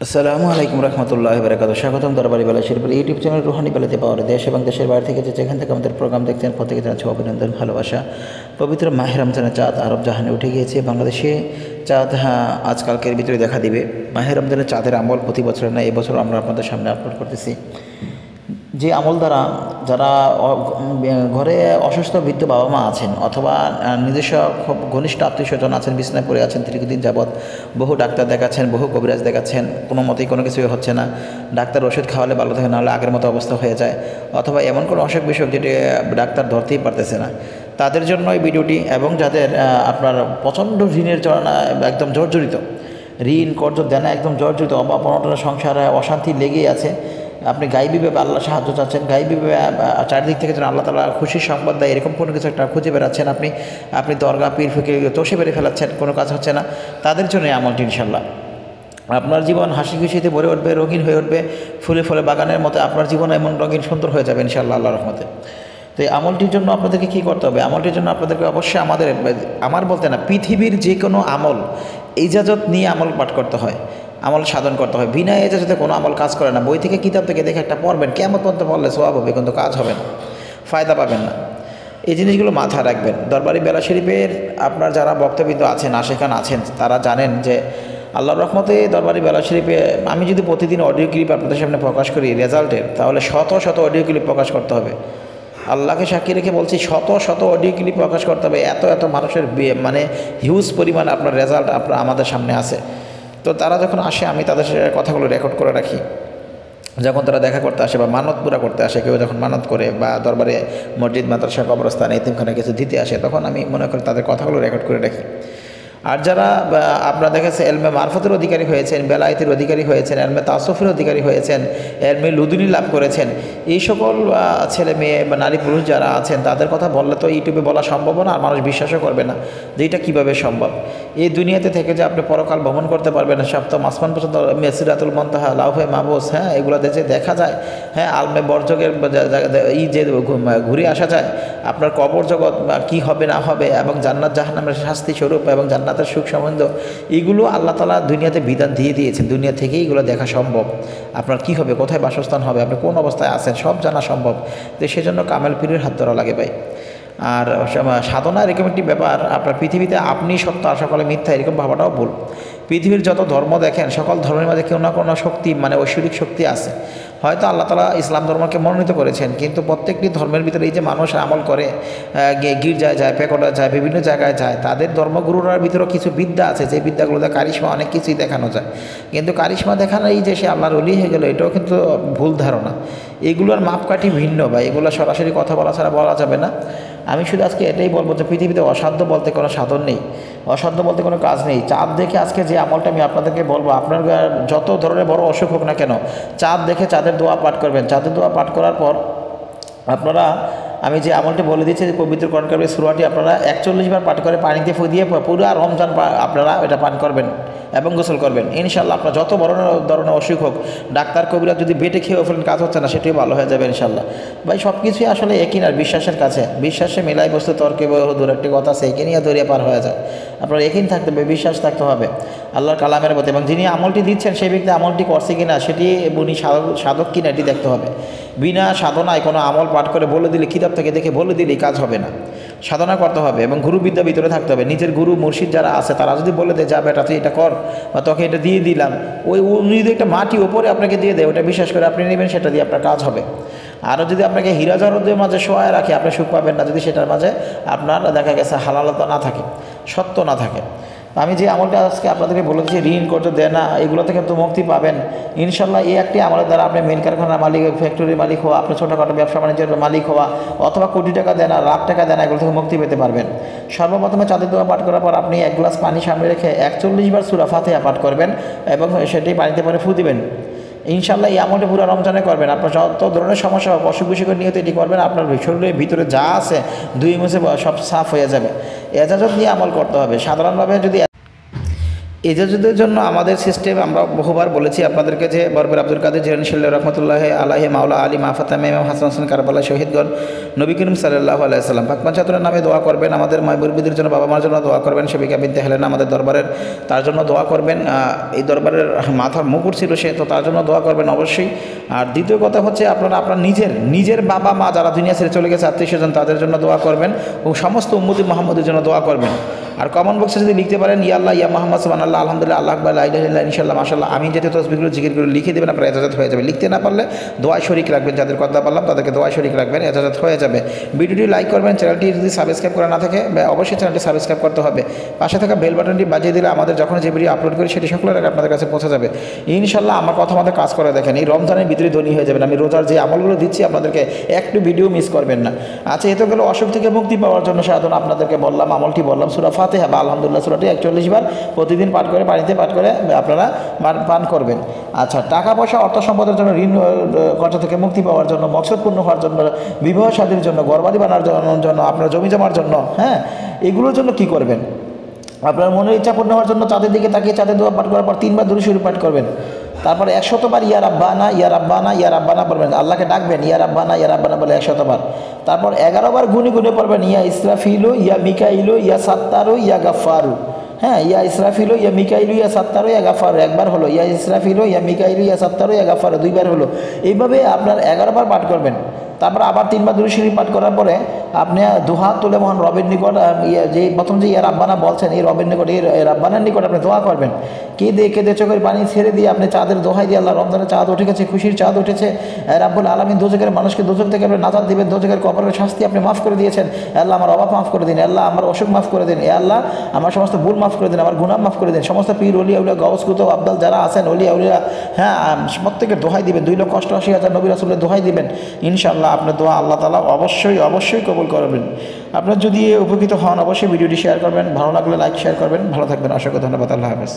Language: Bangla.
আসসালামু আলাইকুম রহমতুল্লাহি ওয়া বারাকাতুহু। স্বাগতম দরবারি বেলা শরীফের ইউটিউব চ্যানেল রুহানি বেলাতে পাওয়ার দেশ এবং দেশের বাইরে থেকে যেখান থেকে আমাদের প্রোগ্রাম দেখছেন প্রত্যেকে জানাচ্ছি অভিনন্দন, ভালোবাসা। পবিত্র মাহে রমজানের চাঁদ আরব জাহানে উঠে গিয়েছে। বাংলাদেশে চাঁদ আজকালকের ভিতরে দেখা দিবে। মাহে রমজানের চাঁদের আমল প্রতি বছর না, এবছর আমরা আপনাদের সামনে আপলোড করতেছি। যে আমল দ্বারা যারা ঘরে অসুস্থ বৃদ্ধ বাবা মা আছেন অথবা নিজস্ব খুব ঘনিষ্ঠ আত্মীয় স্বজন আছেন, বিছনায় পড়ে আছেন দীর্ঘদিন যাবৎ, বহু ডাক্তার দেখাচ্ছেন, বহু কবিরাজ দেখাচ্ছেন, কোনো মতেই কোনো কিছুই হচ্ছে না, ডাক্তার ওষুধ খাওয়ালে ভালো থাকে, নাহলে আগের মতো অবস্থা হয়ে যায়, অথবা এমন কোনো অসুখ বিসুখ যেটি ডাক্তার ধরতেই পারতেছে না, তাদের জন্য এই ভিডিওটি। এবং যাদের আপনার প্রচণ্ড ঋণের জড়না একদম জর্জরিত, ঋণ কর্জ দেনা একদম জর্জরিত, অভাব অনটনের সংসারে অশান্তি লেগেই আছে, আপনি গাইবীভাবে আল্লাহ সাহায্য চাচ্ছেন, গাইবীভাবে চারিদিক থেকে যেন আল্লাহ তাআলা খুশির সংবাদ দেয়, এরকম কোনো কিছু একটা খুঁজে বেড়াচ্ছেন, আপনি দরগা পীর ফকির তোষে বেড়ে ফেলাচ্ছেন, কোনো কাজ হচ্ছে না, তাদের জন্য আমলটি ইনশাল্লাহ। আপনার জীবন হাসি খুশিতে ভরে উঠবে, রঙিন হয়ে উঠবে, ফুলে ফুলে বাগানের মতো আপনার জীবন এমন রঙিন সুন্দর হয়ে যাবে ইনশাআল্লাহ আল্লাহর রহমতে। তো এই আমলটির জন্য আপনাদেরকে কী করতে হবে? আমলটির জন্য আপনাদেরকে অবশ্যই আমার বলতে না, পৃথিবীর যে কোনো আমল ইজাজত নিয়ে আমল পাঠ করতে হয়, আমল সাধন করতে হয়। বিনা এজাজতে কোনো আমল কাজ করে না। বই থেকে কিতাব থেকে দেখে একটা পড়বেন, কেমন পর্যন্ত পড়লে সওয়াব হবে, কিন্তু কাজ হবে না, ফায়দা পাবেন না। এই জিনিসগুলো মাথায় রাখবেন। দরবারি বেলা শরীফের আপনার যারা বক্তবৃন্দ আছেন, আশেখান আছেন, তারা জানেন যে আল্লাহর রহমতে দরবারি বেলা শরীফে আমি যদি প্রতিদিন অডিও ক্লিপ আপনাদের সামনে প্রকাশ করি রেজাল্টের, তাহলে শত শত অডিও ক্লিপ প্রকাশ করতে হবে। আল্লাহকে সাক্ষী রেখে বলছি, শত শত অডিও ক্লিপ প্রকাশ করতে হবে। এত এত মানুষের মানে হিউজ পরিমাণ আপনার রেজাল্ট আমাদের সামনে আছে। তো তারা যখন আসে আমি তাদের কথাগুলো রেকর্ড করে রাখি। যখন তারা দেখা করতে আসে বা মানত পুরা করতে আসে, কেউ যখন মানত করে বা দরবারে মসজিদ মাদ্রাসা কবরস্থান এতিমখানে কিছু দিতে আসে, তখন আমি মনে করি তাদের কথাগুলো রেকর্ড করে রাখি। আর যারা আপনারা দেখেছে এলমে মারফতের অধিকারী হয়েছেন, বেলায়েতের অধিকারী হয়েছেন, এলমে তাসফের অধিকারী হয়েছেন, এলমে লুদুনি লাভ করেছেন, এই সকল ছেলে মেয়ে বা নারী পুরুষ যারা আছেন, তাদের কথা বললে তো ইউটিউবে বলা সম্ভব না, আর মানুষ বিশ্বাসও করবে না যে এটা কীভাবে সম্ভব। এই দুনিয়াতে থেকে যে আপনি পরকাল ভ্রমণ করতে পারবেন, সপ্তম আসমান পর্যন্ত সিদরাতুল মুনতাহা, লাউহে মাহফুজ, এগুলো দেখে দেখা যায়, আলমে বরজগের যে ঘুরে আসা যায়, আপনার কবর জগৎ কী হবে না হবে, এবং জান্নাত জাহান্নামের শাস্তি স্বরূপ এবং জান্নাতের সুখ সম্বন্ধ, এগুলো আল্লাহ তাআলা দুনিয়াতে বিধান দিয়ে দিয়েছেন। দুনিয়া থেকেই এগুলো দেখা সম্ভব। আপনার কি হবে, কোথায় বাসস্থান হবে, আপনি কোন অবস্থায় আছেন, সব জানা সম্ভব। তো সেজন্য কামেল পীরের হাত ধরা লাগে ভাই। আর সাধনা এরকম একটি ব্যাপার, আপনার পৃথিবীতে আপনি সত্য আর সকলে মিথ্যা, এরকম ভাবাটাও ভুল। পৃথিবীর যত ধর্ম দেখেন, সকল ধর্মের মাঝে কেউ না কোনো শক্তি, মানে ঐশ্বরিক শক্তি আছে। হয়তো আল্লাহ তাআলা ইসলাম ধর্মকে মনোনীত করেছেন, কিন্তু প্রত্যেকটি ধর্মের ভিতরে এই যে মানুষ আমল করে, গির্জায় যায়, পেকোটা যায়, বিভিন্ন জায়গায় যায়, তাদের ধর্মগুরুরার ভিতরেও কিছু বিদ্যা আছে, যে বিদ্যাগুলোতে কারিশমা অনেক কিছুই দেখানো যায়। কিন্তু কারিশমা দেখানো এই যে সে আল্লাহর ওলি হয়ে গেল, এটাও কিন্তু ভুল ধারণা। এগুলোর মাপকাঠি ভিন্ন বা এগুলো সরাসরি কথা বলা ছাড়া বলা যাবে না। আমি শুধু আজকে এটাই বলবো যে পৃথিবীতে অসাধ্য বলতে কোনো সাধন নেই, অসাধ্য বলতে কোনো কাজ নেই। চাঁদ দেখে আজকে যে আমলটা আমি আপনাদেরকে বলবো, আপনার যত ধরনের বড় অসুখ হোক না কেন, চাঁদ দেখে চাঁদের দোয়া পাঠ করবেন। চাঁদের দোয়া পাঠ করার পর আপনারা, আমি যে আমলটি বলে দিচ্ছি, যে পবিত্র কোরআন কারিমের সূরাটি আপনারা 41 বার পাঠ করে পানিতে ফুদিয়ে পুরো রমজান আপনারা এটা পান করবেন এবং গোসল করবেন। ইনশাল্লাহ আপনার যত বড় ধরনের অসুখ হোক, ডাক্তার কবিরা যদি বেটে খেয়েও ফেলেন, কাজ হচ্ছে না, সেটাই ভালো হয়ে যাবে ইনশাল্লাহ। ভাই সব কিছুই আসলে একই না, বিশ্বাসের কাছে। বিশ্বাসে মেলাই বস্তু তর্কে দূর একটি কথা আছে, একে নিয়ে দরিয়া পার হয়ে যায়। আপনার একিন থাকতে হবে, বিশ্বাস থাকতে হবে আল্লাহর কালামের প্রতি, এবং যিনি আমলটি দিচ্ছেন সেই ব্যক্তি আমলটি করছে কিনা, সেটি উনি সাধক কিনা এটি দেখতে হবে। বিনা সাধনায় কোনো আমল পাঠ করে বলে দিলে, কিতাব থেকে দেখে বলে দিলেই কাজ হবে না। সাধনা করতে হবে এবং গুরুবিদ্যা ভিতরে থাকতে হবে। নিজের গুরু মুর্শিদ যারা আছে, তারা যদি বলে দেয় যা বেটা তুই এটা কর, বা তোকে এটা দিয়ে দিলাম, উনি যদি একটা মাটি ওপরে আপনাকে দিয়ে দেয়, ওটা বিশ্বাস করে আপনি নেবেন, সেটা দিয়ে আপনার কাজ হবে। আরও যদি আপনাকে হীরা জহরতের মাঝে সহায় রাখে, আপনি সুখ পাবেন না, যদি সেটার মাঝে আপনার দেখা গেছে হালালতা না থাকে, সত্য না থাকে। আমি যে আমলটা আজকে আপনাদেরকে বলেছি, ঋণ কর্জ দেনা, এগুলো থেকে কিন্তু মুক্তি পাবেন ইনশাল্লাহ। এই একটি আমলের দ্বারা আপনি মেন কারখানার মালিক, ফ্যাক্টরির মালিক হওয়া, আপনি ছোটোখাটো ব্যবসা বাণিজ্যের মালিক হওয়া, অথবা কোটি টাকা দেনা, লাখ টাকা দেনা, এগুলো থেকে মুক্তি পেতে পারবেন। সর্বপ্রথমে চাঁদের দোয়া পাঠ করার পর আপনি 1 গ্লাস পানি সামনে রেখে 41 বার সূরা ফাতিহা পাঠ করবেন এবং সেটি পানিতে পরে ফু দিবেন। ইনশাল্লাহ এই আমলটি পুরো রমজানে করবেন। আপনার যত ধরনের সমস্যা হোক, অসুখ বিসুখের নিয়ত এটি করবেন, আপনার শরীরের ভিতরে যা আছে 2 মাসে সব সাফ হয়ে যাবে। এজাজত নিয়ে আমল করতে হবে। সাধারণভাবে যদি এজাজতের জন্য আমাদের সিস্টেম আমরা বহুবার বলেছি আপনাদেরকে যে বরবের আব্দুল কাদের জিলানী শিল্লা রহমতুল্লাহ আলাহি মাওলা আলী মাহফাতামে ইমাম হাসান হোসেন কারবালা শহীদগণ নবী করিম সাল্লাল্লাহু আলাইহি সাল্লাম পাকপান ছাত্রের নামে দোয়া করবেন, আমাদের মাইবুরবিদের জন্য বাবা মার জন্য দোয়া করবেন, সেবিকা বিনতে হেলেনা আমাদের দরবারের তার জন্য দোয়া করবেন। এই দরবারের মাথার মুকুট ছিল সে, তো তার জন্য দোয়া করবেন অবশ্যই। আর দ্বিতীয় কথা হচ্ছে আপনারা আপনার নিজের বাবা মা যারা দুনিয়া ছেড়ে চলে গেছে আত্মীয় স্বজন তাদের জন্য দোয়া করবেন এবং সমস্ত উম্মতি মুহাম্মদের জন্য দোয়া করবেন। আর কমেন্ট বক্সে যদি লিখতে পারেন ইয়া আল্লাহ ইয়া মুহাম্মদ সুবহানাল্লাহ আলহামদুলিল্লাহ আল্লাহু আকবার লা ইলাহা ইল্লাল্লাহ ইনশাআল্লাহ মাশাআল্লাহ আমি যেতে তসবিহগুলো জিকিরগুলো লিখে দেবেন, আপনার এজাজত হয়ে যাবে। লিখতে না পারলে দোয়ায় শরীক রাখবেন, যাদের কথা বললাম তাদেরকে দোয়ায় শরীক রাখবেন, এজাজত হয়ে যাবে। ভিডিওটি লাইক করবেন, চ্যানেলটি যদি সাবস্ক্রাইব করা না থাকে অবশ্যই চ্যানেলটি সাবস্ক্রাইব করতে হবে। পাশে থাকা বেল বাটনটি বাজিয়ে দিলে আমাদের যখন যে ভিডিও আপলোড করি সেটি সকলের আগে আপনাদের কাছে পৌঁছে যাবে ইনশাআল্লাহ। আমার কথা মতো কাজ করে দেখেন, এই রমজানের ভিতরে ধনী হয়ে যাবেন। আমি রোজার যে আমলগুলো দিচ্ছি আপনাদেরকে একটু ভিডিও মিস করবেন না। আচ্ছা, এত গেল অসুখ থেকে মুক্তি পাওয়ার জন্য সাধনা আপনাদেরকে বললাম, আমলটি বললাম। সূরা ফাতিহা বা আলহামদুলিল্লাহ সূরাটি 41 বার প্রতিদিন পাঠ করে পানিতে পাঠ করে আপনারা পান করবেন। আচ্ছা, টাকা পয়সা অর্থ সম্পদের জন্য, ঋণ কর্জ থেকে মুক্তি পাওয়ার জন্য, মকসদ পূর্ণ হওয়ার জন্য, বিবাহ শাদীর জন্য, ঘরবাড়ি বানানোর জন্য, আপনার জমি জমার জন্য, হ্যাঁ এগুলোর জন্য কি করবেন? আপনার মনের ইচ্ছা পূর্ণ হওয়ার জন্য চাঁদের দিকে তাকিয়ে চাঁদের দোয়া পাঠ করার পর 3 বার দুরূদ শরীফ পাঠ করবেন। তারপরে 100 বার ইয়া রাব্বানা ইয়া রাব্বানা ইয়া রাব্বানা পড়বেন, আল্লাহকে ডাকবেন ইয়া রাব্বানা বলে 100 বার। তারপর 11 বার গুনে গুনে পড়বেন ইয়া ইসরাফিলু ইয়া মিকাইলু ইয়া সাত্তারু ইয়া গাফফারু। হ্যাঁ, ইয়া ইসরাফিলু ইয়া মিকাইলু ইয়া সাত্তারু ইয়া গাফফারু একবার হলো, ইয়া ইসরাফিলু ইয়া মিকাইলু ইয়া সাত্তারু ইয়া গাফফারু 2 বার হলো। এইভাবে আপনার 11 বার পাঠ করবেন। তারপর আবার 3 বার দুরূদ শরীফ পাঠ করার পরে আপনি দুহাত তুলে মহান রবের নিকট যে প্রথম যে ইয়া রাব্বানা বলছেন এই রবের নিকট, এই রাব্বানার নিকট আপনি দোয়া করবেন। কেঁদে চোখের পানি ছেড়ে দিয়ে আপনি চাঁদের দোহাই দিয়ে, আল্লাহ রমজানের চাঁদ উঠে গেছে, খুশির চাঁদ উঠেছে, রাব্বুল আলামিন দোজখের মানুষকে দোজখ থেকে আপনি নাজাত দিবেন, দোজখের কবরের শাস্তি আপনি মাফ করে দিয়েছেন। আল্লাহ আমার অভাব মাফ করে দিন, আল্লাহ আমার অসুখ মাফ করে দিন, আল্লাহ আমার সমস্ত ভুল মাফ করে দিন, আমার গুনাহ মাফ করে দিন। সমস্ত পীর ওলিয়া উলিয়া গাউস কুতুব আবদাল যারা আছেন ওলিয়া উলিয়া, হ্যাঁ প্রত্যেকের দোহাই দিবেন, 2,88,000 নবী রাসূলের দোহাই দিবেন। ইনশাআল্লাহ আপনার দোয়া আল্লাহ তাআলা অবশ্যই কবুল করবেন। আপনার যদি উপকৃত হন অবশ্যই ভিডিওটি শেয়ার করবেন, ভালো লাগলে লাইক শেয়ার করবেন। ভালো থাকবেন, অসংখ্য ধন্যবাদ। আল্লাহ হাফেজ।